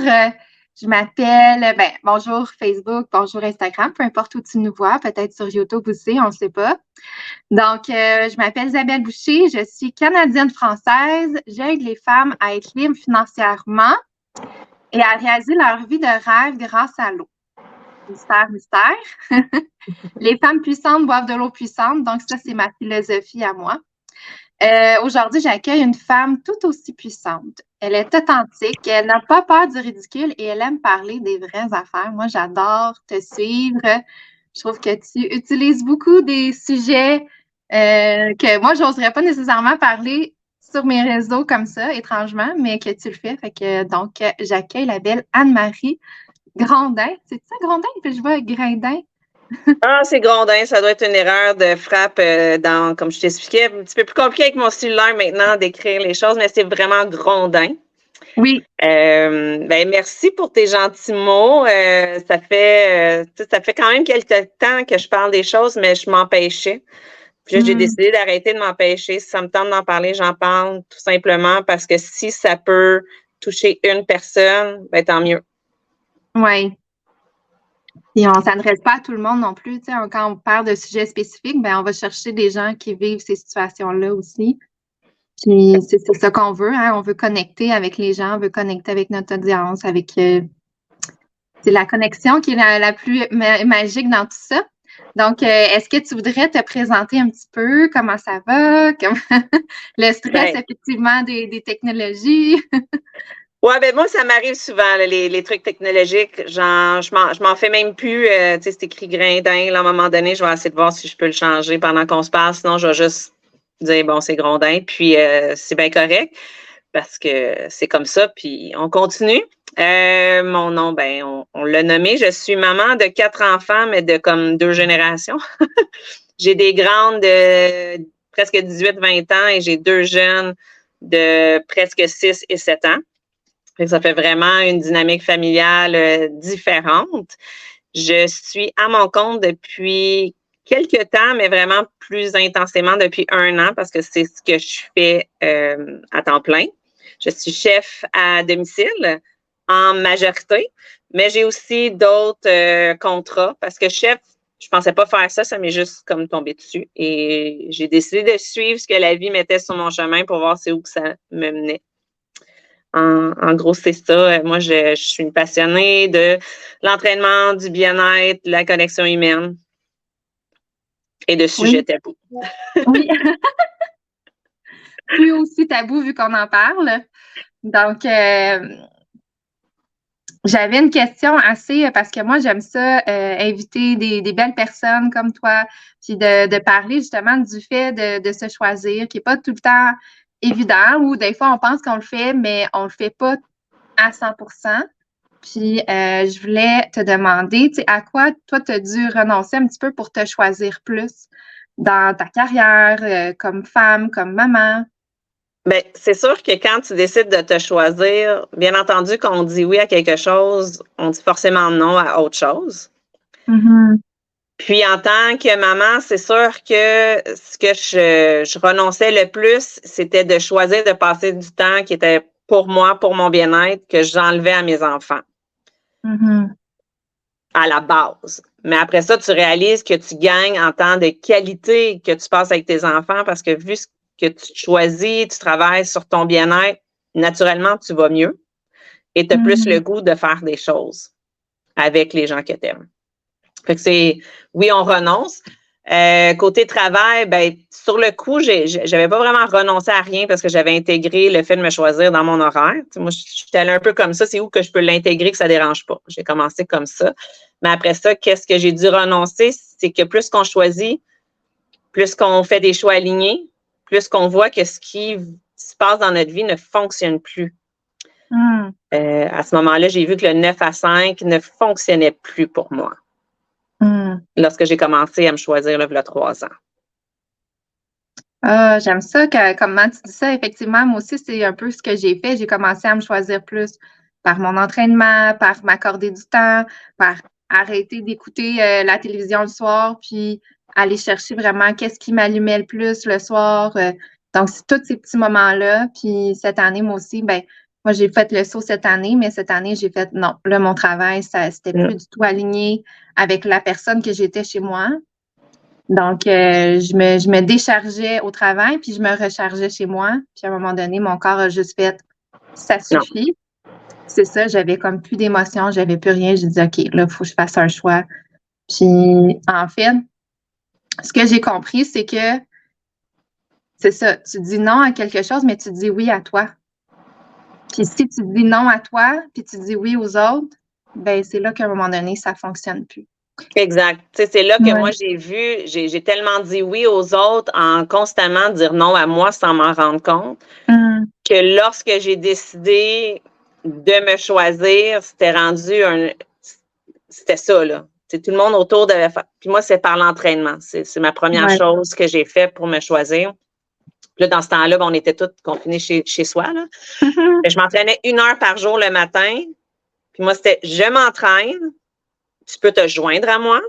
Je m'appelle, bonjour Facebook, bonjour Instagram, peu importe où tu nous vois, peut-être sur YouTube aussi, on ne sait pas. Donc, je m'appelle Isabelle Boucher, je suis canadienne-française. J'aide les femmes à être libres financièrement et à réaliser leur vie de rêve grâce à l'eau. Mystère, mystère. Les femmes puissantes boivent de l'eau puissante, donc ça, c'est ma philosophie à moi. Aujourd'hui, j'accueille une femme tout aussi puissante. Elle est authentique, elle n'a pas peur du ridicule et elle aime parler des vraies affaires. Moi, j'adore te suivre. Je trouve que tu utilises beaucoup des sujets que moi, je n'oserais pas nécessairement parler sur mes réseaux comme ça, étrangement, mais que tu le fais. Donc, j'accueille la belle Anne-Marie Grondin. C'est ça, Grondin? Puis je vois Grindin. Ah, c'est Grondin, ça doit être une erreur de frappe comme je t'expliquais, un petit peu plus compliqué avec mon cellulaire maintenant d'écrire les choses, mais c'est vraiment Grondin. Oui. Merci pour tes gentils mots. Ça fait quand même quelques temps que je parle des choses, mais je m'empêchais. Puis là, j'ai décidé d'arrêter de m'empêcher. Si ça me tente d'en parler, j'en parle tout simplement parce que si ça peut toucher une personne, tant mieux. Oui. Et on ne s'adresse pas à tout le monde non plus. Tu sais, quand on parle de sujets spécifiques, on va chercher des gens qui vivent ces situations-là aussi. Puis c'est ça qu'on veut, hein? On veut connecter avec les gens, on veut connecter avec notre audience, avec c'est la connexion qui est la plus magique dans tout ça. Donc, est-ce que tu voudrais te présenter un petit peu comment ça va? Le stress, effectivement, des technologies? Ouais, moi, ça m'arrive souvent, là, les trucs technologiques. Genre, je m'en fais même plus. Tu sais, c'est écrit Grindin. Là, à un moment donné, je vais essayer de voir si je peux le changer pendant qu'on se parle. Sinon, je vais juste dire, bon, c'est Grondin. Puis, c'est bien correct parce que c'est comme ça. Puis, on continue. Mon nom, on l'a nommé. Je suis maman de 4 enfants, mais de comme 2 générations. J'ai des grandes de presque 18-20 ans et j'ai 2 jeunes de presque 6 et 7 ans. Ça fait vraiment une dynamique familiale différente. Je suis à mon compte depuis quelques temps, mais vraiment plus intensément depuis 1 an parce que c'est ce que je fais à temps plein. Je suis chef à domicile en majorité, mais j'ai aussi d'autres contrats parce que chef, je pensais pas faire ça, ça m'est juste comme tombé dessus. Et j'ai décidé de suivre ce que la vie mettait sur mon chemin pour voir c'est où que ça me menait. En gros, c'est ça. Moi, je suis une passionnée de l'entraînement, du bien-être, de la connexion humaine et de sujets tabous. Oui. Plus aussi tabou vu qu'on en parle. Donc, j'avais une question assez, parce que moi, j'aime ça, inviter des belles personnes comme toi, puis de parler justement du fait de se choisir, qui n'est pas tout le temps évident, ou des fois, on pense qu'on le fait, mais on ne le fait pas à 100%. Puis, je voulais te demander, tu sais, à quoi toi, tu as dû renoncer un petit peu pour te choisir plus dans ta carrière, comme femme, comme maman? C'est sûr que quand tu décides de te choisir, bien entendu, quand on dit oui à quelque chose, on dit forcément non à autre chose. Mm-hmm. Puis en tant que maman, c'est sûr que ce que je renonçais le plus, c'était de choisir de passer du temps qui était pour moi, pour mon bien-être, que j'enlevais à mes enfants. Mm-hmm. À la base. Mais après ça, tu réalises que tu gagnes en temps de qualité que tu passes avec tes enfants parce que vu ce que tu choisis, tu travailles sur ton bien-être, naturellement, tu vas mieux et tu as plus le goût de faire des choses avec les gens que tu aimes. Fait que c'est, oui, on renonce. Côté travail, sur le coup, j'avais pas vraiment renoncé à rien parce que j'avais intégré le fait de me choisir dans mon horaire. T'sais, moi, je suis allée un peu comme ça. C'est où que je peux l'intégrer que ça dérange pas. J'ai commencé comme ça. Mais après ça, qu'est-ce que j'ai dû renoncer? C'est que plus qu'on choisit, plus qu'on fait des choix alignés, plus qu'on voit que ce qui se passe dans notre vie ne fonctionne plus. À ce moment-là, j'ai vu que le 9 à 5 ne fonctionnait plus pour moi. Lorsque j'ai commencé à me choisir là, il y a 3 ans. Ah, j'aime ça comment tu dis ça. Effectivement, moi aussi, c'est un peu ce que j'ai fait. J'ai commencé à me choisir plus par mon entraînement, par m'accorder du temps, par arrêter d'écouter la télévision le soir, puis aller chercher vraiment qu'est-ce qui m'allumait le plus le soir. Donc, c'est tous ces petits moments-là. Puis cette année, moi aussi, Moi, j'ai fait le saut cette année, mais cette année, j'ai fait non. Là, mon travail, c'était plus du tout aligné avec la personne que j'étais chez moi. Donc, je me déchargeais au travail, puis je me rechargeais chez moi. Puis à un moment donné, mon corps a juste fait ça Non. suffit. C'est ça, j'avais comme plus d'émotions, j'avais plus rien. J'ai dit, OK, là, il faut que je fasse un choix. Puis, en fait, ce que j'ai compris, c'est que c'est ça, tu dis non à quelque chose, mais tu dis oui à toi. Puis si tu dis non à toi, puis tu dis oui aux autres, ben c'est là qu'à un moment donné, ça fonctionne plus. Exact. Tu sais, c'est là que moi, Ouais. j'ai tellement dit oui aux autres en constamment dire non à moi sans m'en rendre compte, que lorsque j'ai décidé de me choisir, c'était ça, là. Tu sais, tout le monde autour devait faire. Puis moi, c'est par l'entraînement. C'est ma première Ouais. chose que j'ai fait pour me choisir. Puis là, dans ce temps-là, on était tous confinés chez soi, là. Je m'entraînais 1 heure par jour le matin. Puis moi, c'était je m'entraîne, tu peux te joindre à moi,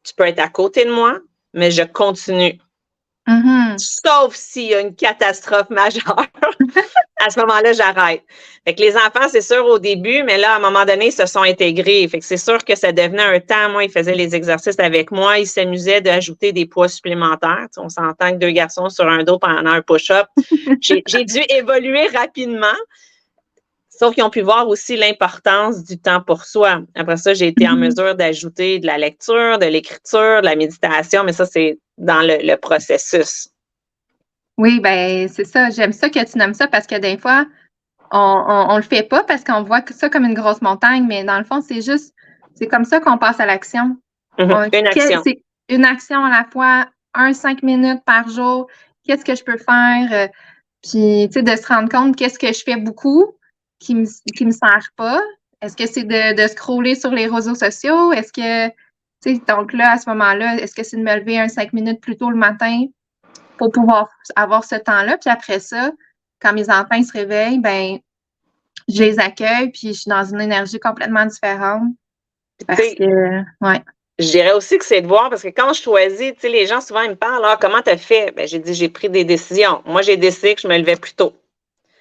tu peux être à côté de moi, mais je continue. Sauf s'il y a une catastrophe majeure. À ce moment-là, j'arrête. Fait que les enfants, c'est sûr au début, mais là, à un moment donné, ils se sont intégrés. Fait que c'est sûr que ça devenait un temps. Moi, ils faisaient les exercices avec moi. Ils s'amusaient d'ajouter des poids supplémentaires. Tu sais, on s'entend que 2 garçons sur un dos pendant un push-up. J'ai dû évoluer rapidement. Sauf qu'ils ont pu voir aussi l'importance du temps pour soi. Après ça, j'ai été en mesure d'ajouter de la lecture, de l'écriture, de la méditation, mais ça, c'est dans le processus. Oui, ben c'est ça. J'aime ça que tu nommes ça parce que des fois, on le fait pas parce qu'on voit ça comme une grosse montagne, mais dans le fond, c'est comme ça qu'on passe à l'action. Une action. C'est une action à la fois, 5 minutes par jour. Qu'est-ce que je peux faire? Puis, tu sais, de se rendre compte qu'est-ce que je fais beaucoup qui me sert pas. Est-ce que c'est de scroller sur les réseaux sociaux? Est-ce que, tu sais, donc là, à ce moment-là, est-ce que c'est de me lever 5 minutes plus tôt le matin pour pouvoir avoir ce temps-là? Puis après ça, quand mes enfants ils se réveillent, ben je les accueille, puis je suis dans une énergie complètement différente. Parce que, ouais. Je dirais aussi que c'est de voir, parce que quand je choisis, tu sais, les gens souvent ils me parlent, ah, comment tu as fait? Ben, j'ai dit, j'ai pris des décisions. Moi, j'ai décidé que je me levais plus tôt.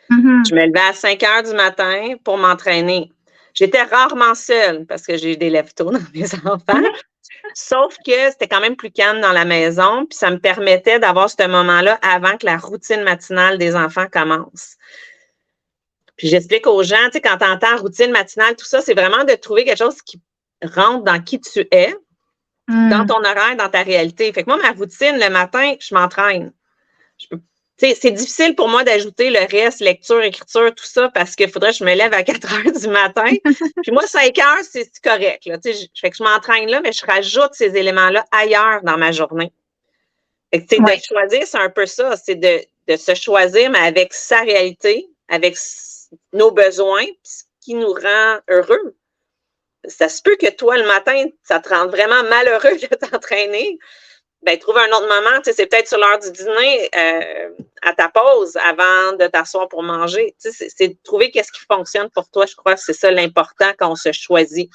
Je me levais à 5 heures du matin pour m'entraîner. J'étais rarement seule parce que j'ai eu des lève-tôt dans mes enfants. Sauf que c'était quand même plus calme dans la maison, puis ça me permettait d'avoir ce moment-là avant que la routine matinale des enfants commence. Puis j'explique aux gens, tu sais, quand tu entends routine matinale, tout ça, c'est vraiment de trouver quelque chose qui rentre dans qui tu es, dans ton horaire, dans ta réalité. Fait que moi, ma routine, le matin, je m'entraîne. C'est difficile pour moi d'ajouter le reste, lecture, écriture, tout ça, parce qu'il faudrait que je me lève à 4 heures du matin. Puis moi, 5 heures, c'est correct. Là. Fait que je m'entraîne là, mais je rajoute ces éléments-là ailleurs dans ma journée. Fait que, de choisir, c'est un peu ça. C'est de se choisir, mais avec sa réalité, avec nos besoins, puis ce qui nous rend heureux. Ça se peut que toi, le matin, ça te rende vraiment malheureux de t'entraîner. Ben, trouve un autre moment, tu sais, c'est peut-être sur l'heure du dîner, à ta pause, avant de t'asseoir pour manger. Tu sais, c'est de trouver qu'est-ce qui fonctionne pour toi. Je crois que c'est ça l'important quand on se choisit.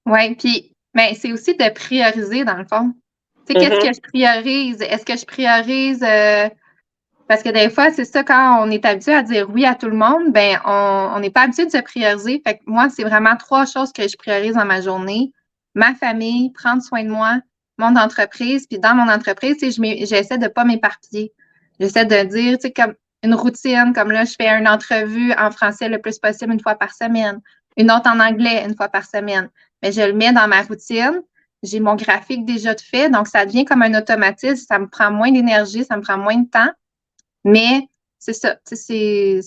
Oui, puis ben, c'est aussi de prioriser, dans le fond. Tu sais, qu'est-ce que je priorise? Est-ce que je priorise parce que des fois, c'est ça, quand on est habitué à dire oui à tout le monde, ben on n'est pas habitué de se prioriser. Fait que moi, c'est vraiment 3 choses que je priorise dans ma journée. Ma famille, prendre soin de moi, mon entreprise, puis dans mon entreprise, tu sais, j'essaie de pas m'éparpiller. J'essaie de dire, tu sais, comme une routine, comme là, je fais une entrevue en français le plus possible 1 fois par semaine, une autre en anglais 1 fois par semaine. Mais je le mets dans ma routine. J'ai mon graphique déjà de fait, donc ça devient comme un automatisme. Ça me prend moins d'énergie, ça me prend moins de temps. Mais c'est ça, c'est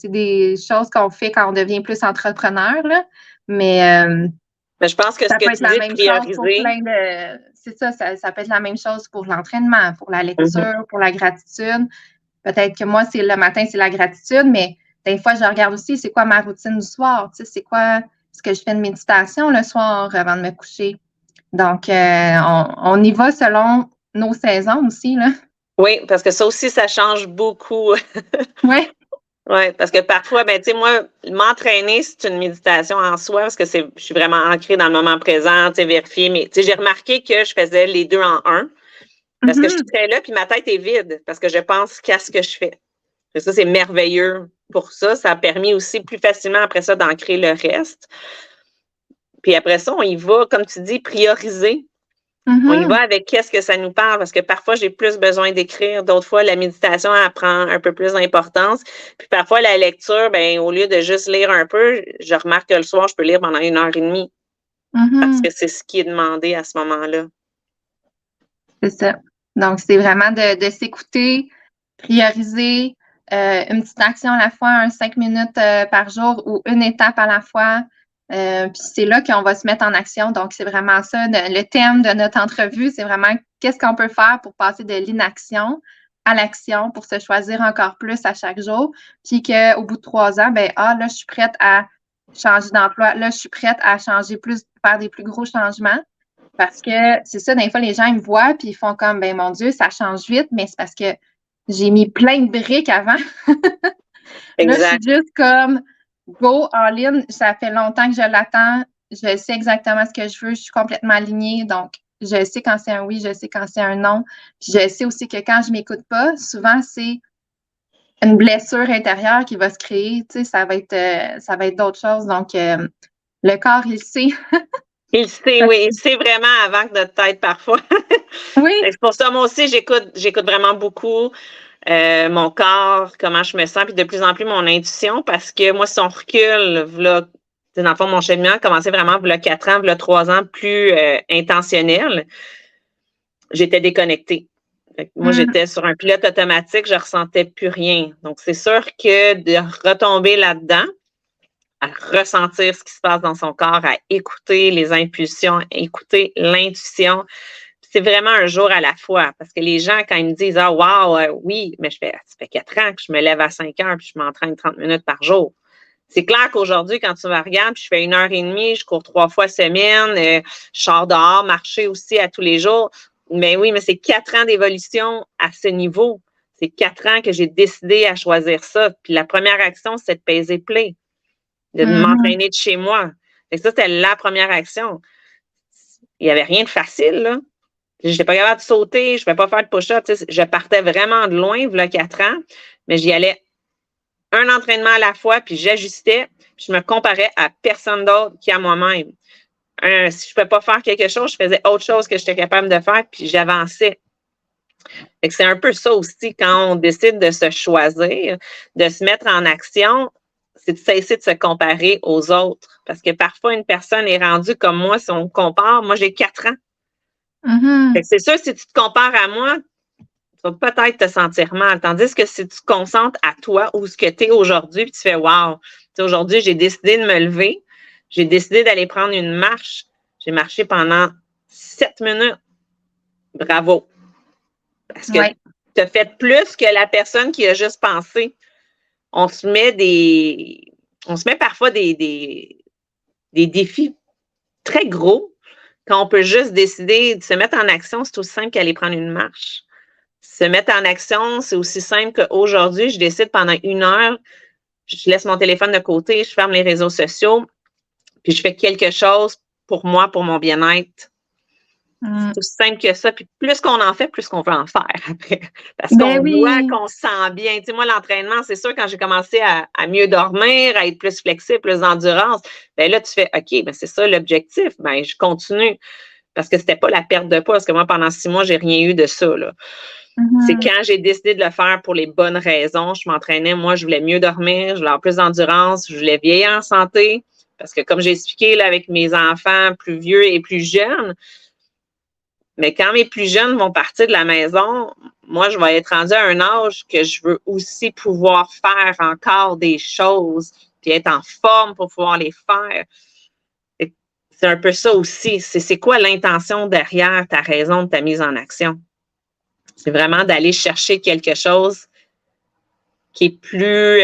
des choses qu'on fait quand on devient plus entrepreneur, là. Mais je pense que ça ce que peut être tu la dis, même prioriser. chose pour plein de. C'est ça, ça peut être la même chose pour l'entraînement, pour la lecture, pour la gratitude. Peut-être que moi, c'est le matin, c'est la gratitude, mais des fois, je regarde aussi c'est quoi ma routine du soir. Tu sais, c'est quoi ce que je fais de méditation le soir avant de me coucher. Donc, on y va selon nos saisons aussi, là. Oui, parce que ça aussi, ça change beaucoup. Oui. Oui, parce que parfois, ben, tu sais, moi, m'entraîner, c'est une méditation en soi, parce que je suis vraiment ancrée dans le moment présent, tu sais, vérifier. Mais, tu sais, j'ai remarqué que je faisais les 2 en un, parce que je suis très là, puis ma tête est vide, parce que je pense qu'à ce que je fais. Et ça, c'est merveilleux pour ça. Ça a permis aussi plus facilement après ça d'ancrer le reste. Puis après ça, on y va, comme tu dis, prioriser. On y va avec qu'est-ce que ça nous parle, parce que parfois, j'ai plus besoin d'écrire. D'autres fois, la méditation, elle prend un peu plus d'importance. Puis parfois, la lecture, ben, au lieu de juste lire un peu, je remarque que le soir, je peux lire pendant 1 heure et demie, parce que c'est ce qui est demandé à ce moment-là. C'est ça. Donc, c'est vraiment de s'écouter, prioriser une petite action à la fois, 5 minutes par jour ou une étape à la fois. Puis c'est là qu'on va se mettre en action. Donc, c'est vraiment ça. Le thème de notre entrevue, c'est vraiment qu'est-ce qu'on peut faire pour passer de l'inaction à l'action, pour se choisir encore plus à chaque jour. Puis qu'au bout de 3 ans, ben, là, je suis prête à changer d'emploi. Là, je suis prête à changer plus, faire des plus gros changements. Parce que c'est ça, des fois, les gens ils me voient puis ils font comme, ben mon Dieu, ça change vite, mais c'est parce que j'ai mis plein de briques avant. Là, je suis juste comme, go en ligne. Ça fait longtemps que je l'attends. Je sais exactement ce que je veux. Je suis complètement alignée. Donc, je sais quand c'est un oui, je sais quand c'est un non. Puis je sais aussi que quand je ne m'écoute pas, souvent, c'est une blessure intérieure qui va se créer. Tu sais, ça va être d'autres choses. Donc, le corps, il sait. Il sait, oui, il sait vraiment avant que notre tête parfois. Oui. C'est pour ça, moi aussi, j'écoute vraiment beaucoup mon corps, comment je me sens, puis de plus en plus mon intuition, parce que moi, si on recule, dans le fond, mon cheminement a commencé vraiment, il y a 4 ans, il y a 3 ans, plus intentionnel. J'étais déconnectée. Moi, j'étais sur un pilote automatique, je ressentais plus rien. Donc, c'est sûr que de retomber là-dedans, à ressentir ce qui se passe dans son corps, à écouter les impulsions, à écouter l'intuition. C'est vraiment un jour à la fois. Parce que les gens, quand ils me disent ah, wow, oui, mais ça fait 4 ans que je me lève à 5 heures puis je m'entraîne 30 minutes par jour. C'est clair qu'aujourd'hui, quand tu me regardes, je fais 1 heure et demie, je cours 3 fois semaine, je sors dehors, marcher aussi à tous les jours. Mais oui, mais c'est 4 ans d'évolution à ce niveau. C'est 4 ans que j'ai décidé à choisir ça. Puis la première action, c'est de peser play, de m'entraîner de chez moi. Et ça, c'était la première action. Il n'y avait rien de facile, là. Je n'étais pas capable de sauter, je ne pouvais pas faire de push-up. Je partais vraiment de loin, il y a 4 ans, mais j'y allais un entraînement à la fois, puis j'ajustais, puis je me comparais à personne d'autre qu'à moi-même. Si je ne pouvais pas faire quelque chose, je faisais autre chose que j'étais capable de faire, puis j'avançais. C'est un peu ça aussi, quand on décide de se choisir, de se mettre en action, c'est de cesser de se comparer aux autres. Parce que parfois, une personne est rendue comme moi, si on compare, moi j'ai 4 ans. C'est sûr, si tu te compares à moi, tu vas peut-être te sentir mal. Tandis que si tu te concentres à toi ou ce que tu es aujourd'hui, puis tu fais wow, aujourd'hui, j'ai décidé de me lever, j'ai décidé d'aller prendre une marche. J'ai marché pendant 7 minutes. Bravo. Parce que tu as fait plus que la personne qui a juste pensé. On se met parfois des défis très gros. Quand on peut juste décider de se mettre en action, c'est aussi simple qu'aller prendre une marche. Se mettre en action, c'est aussi simple qu'aujourd'hui, je décide pendant 1 heure, je laisse mon téléphone de côté, je ferme les réseaux sociaux, puis je fais quelque chose pour moi, pour mon bien-être. C'est aussi simple que ça. Puis plus qu'on en fait, plus qu'on veut en faire après. Parce qu'on voit qu'on se sent bien. Tu sais, moi, l'entraînement, c'est sûr, quand j'ai commencé à mieux dormir, à être plus flexible, plus d'endurance, bien là, tu fais OK, ben c'est ça l'objectif. Ben je continue. Parce que c'était pas la perte de poids. Parce que moi, pendant 6 mois, j'ai rien eu de ça, là. C'est quand j'ai décidé de le faire pour les bonnes raisons. Je m'entraînais, moi, je voulais mieux dormir, je voulais avoir plus d'endurance, je voulais vieillir en santé. Parce que comme j'ai expliqué là, avec mes enfants plus vieux et plus jeunes, mais quand mes plus jeunes vont partir de la maison, moi, je vais être rendue à un âge que je veux aussi pouvoir faire encore des choses, puis être en forme pour pouvoir les faire. C'est un peu ça aussi. C'est quoi l'intention derrière ta raison de ta mise en action? C'est vraiment d'aller chercher quelque chose qui est plus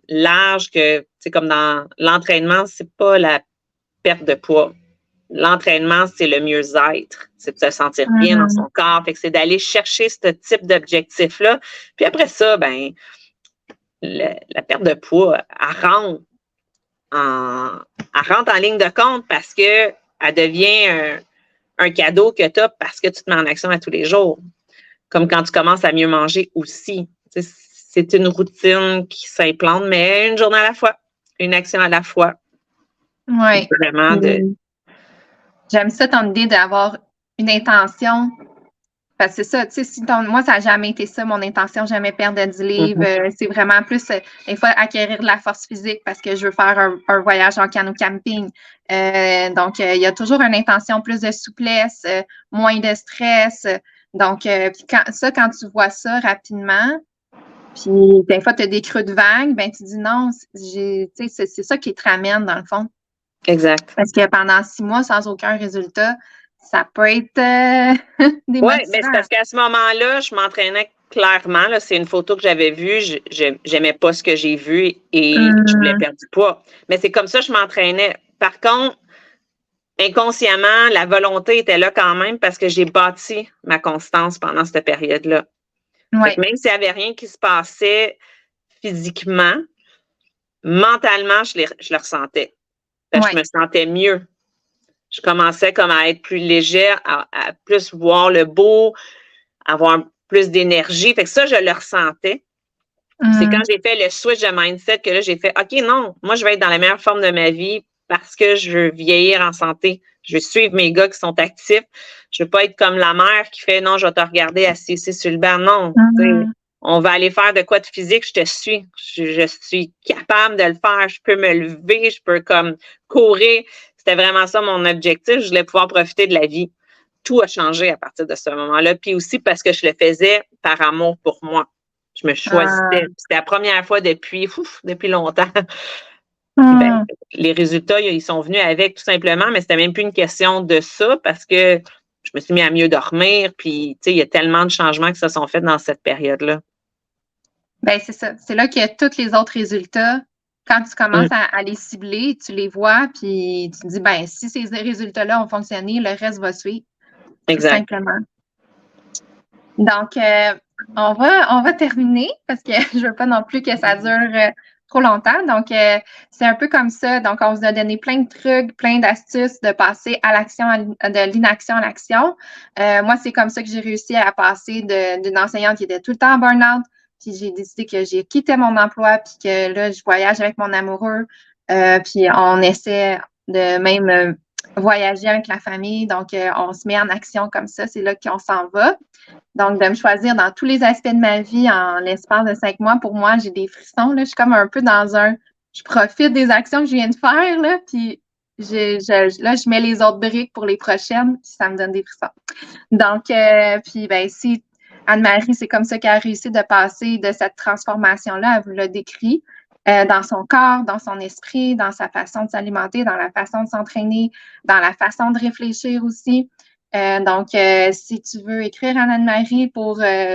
large que, c'est comme dans l'entraînement, c'est pas la perte de poids. L'entraînement, c'est le mieux-être. C'est de se sentir bien dans son corps. Fait que c'est d'aller chercher ce type d'objectif-là. Puis après ça, ben, la perte de poids, elle rentre en ligne de compte parce qu'elle devient un cadeau que tu as parce que tu te mets en action à tous les jours. Comme quand tu commences à mieux manger aussi. c'est une routine qui s'implante, mais une journée à la fois, une action à la fois. Oui. Vraiment J'aime ça ton idée d'avoir une intention. Parce que c'est ça, tu sais, moi, ça n'a jamais été ça, mon intention, jamais perdre 10 livres. C'est vraiment plus, des fois, acquérir de la force physique parce que je veux faire un voyage en canot camping. Donc, il y a toujours une intention, plus de souplesse, moins de stress. Donc, puis quand tu vois ça rapidement, puis des fois, tu as des creux de vague, ben tu dis non, tu sais, c'est ça qui te ramène, dans le fond. Exact. Parce que pendant 6 mois, sans aucun résultat, ça peut être démotivant. Oui, mais c'est parce qu'à ce moment-là, je m'entraînais clairement. Là, c'est une photo que j'avais vue. J'aimais pas ce que j'ai vu et je voulais perdre du poids. Mais c'est comme ça que je m'entraînais. Par contre, inconsciemment, la volonté était là quand même parce que j'ai bâti ma constance pendant cette période-là. Ouais. Même s'il n'y avait rien qui se passait physiquement, mentalement, je le ressentais. Je me sentais mieux. Je commençais comme à être plus légère, à plus voir le beau, avoir plus d'énergie. Fait que ça, je le ressentais. C'est quand j'ai fait le switch de mindset que là, j'ai fait OK, non, moi, je vais être dans la meilleure forme de ma vie parce que je veux vieillir en santé. Je veux suivre mes gars qui sont actifs. Je veux pas être comme la mère qui fait non, je vais te regarder assis sur le banc. Non. On va aller faire de quoi de physique, je te suis. Je suis capable de le faire. Je peux me lever, je peux comme courir. C'était vraiment ça mon objectif. Je voulais pouvoir profiter de la vie. Tout a changé à partir de ce moment-là. Puis aussi parce que je le faisais par amour pour moi. Je me choisissais. C'était la première fois depuis longtemps. Ben, les résultats, ils sont venus avec tout simplement, mais c'était même plus une question de ça parce que je me suis mis à mieux dormir. Puis, tu sais, il y a tellement de changements qui se sont faits dans cette période-là. Ben, c'est ça. C'est là qu'il y a tous les autres résultats. Quand tu commences à les cibler, tu les vois, puis tu te dis, ben, si ces résultats-là ont fonctionné, le reste va suivre. Exact. Tout simplement. Donc, on va terminer parce que je veux pas non plus que ça dure trop longtemps. Donc, c'est un peu comme ça. Donc, on vous a donné plein de trucs, plein d'astuces de passer à l'action, de l'inaction à l'action. Moi, c'est comme ça que j'ai réussi à passer d'une enseignante qui était tout le temps en burn-out. Puis j'ai décidé que j'ai quitté mon emploi, puis que là, je voyage avec mon amoureux. Puis on essaie de même voyager avec la famille. Donc, on se met en action comme ça. C'est là qu'on s'en va. Donc, de me choisir dans tous les aspects de ma vie en l'espace de 5 mois, pour moi, j'ai des frissons. Là. Je suis comme un peu je profite des actions que je viens de faire, là, puis là, je mets les autres briques pour les prochaines, puis ça me donne des frissons. Donc, puis, ben, si Anne-Marie, c'est comme ça qu'elle a réussi de passer de cette transformation-là, elle vous l'a décrit, dans son corps, dans son esprit, dans sa façon de s'alimenter, dans la façon de s'entraîner, dans la façon de réfléchir aussi. Donc, si tu veux écrire à Anne-Marie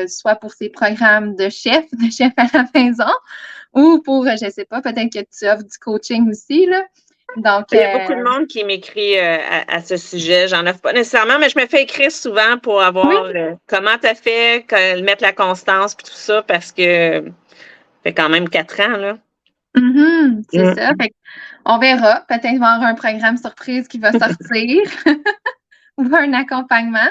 soit pour ses programmes de chef à la maison, ou pour, je ne sais pas, peut-être que tu offres du coaching aussi, là. Donc, il y a beaucoup de monde qui m'écrit à ce sujet. J'en offre pas nécessairement, mais je me fais écrire souvent pour avoir comment tu as fait, mettre la constance et tout ça, parce que ça fait quand même 4 ans, là. C'est ça. Fait on verra. Peut-être qu'il va y avoir un programme surprise qui va sortir ou un accompagnement.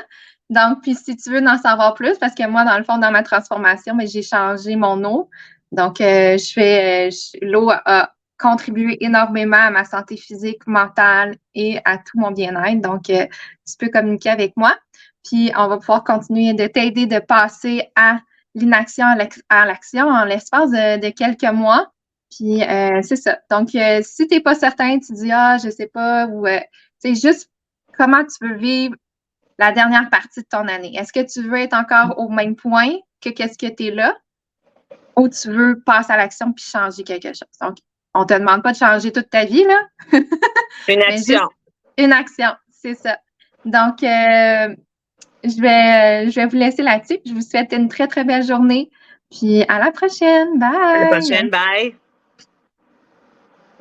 Donc, puis si tu veux en savoir plus, parce que moi, dans le fond, dans ma transformation, mais j'ai changé mon eau. Donc, l'eau a contribué énormément à ma santé physique, mentale et à tout mon bien-être. Donc, tu peux communiquer avec moi. Puis, on va pouvoir continuer de t'aider de passer à l'inaction à l'action en l'espace de quelques mois. Puis, c'est ça. Donc, si tu n'es pas certain, tu dis, je sais pas, ou c'est juste comment tu veux vivre la dernière partie de ton année. Est-ce que tu veux être encore au même point que qu'est-ce que tu es là, ou tu veux passer à l'action puis changer quelque chose? Donc, on ne te demande pas de changer toute ta vie, là. Une action. Une action, c'est ça. Donc, je vais vous laisser là-dessus. Je vous souhaite une très, très belle journée. Puis à la prochaine. Bye! À la prochaine. Bye!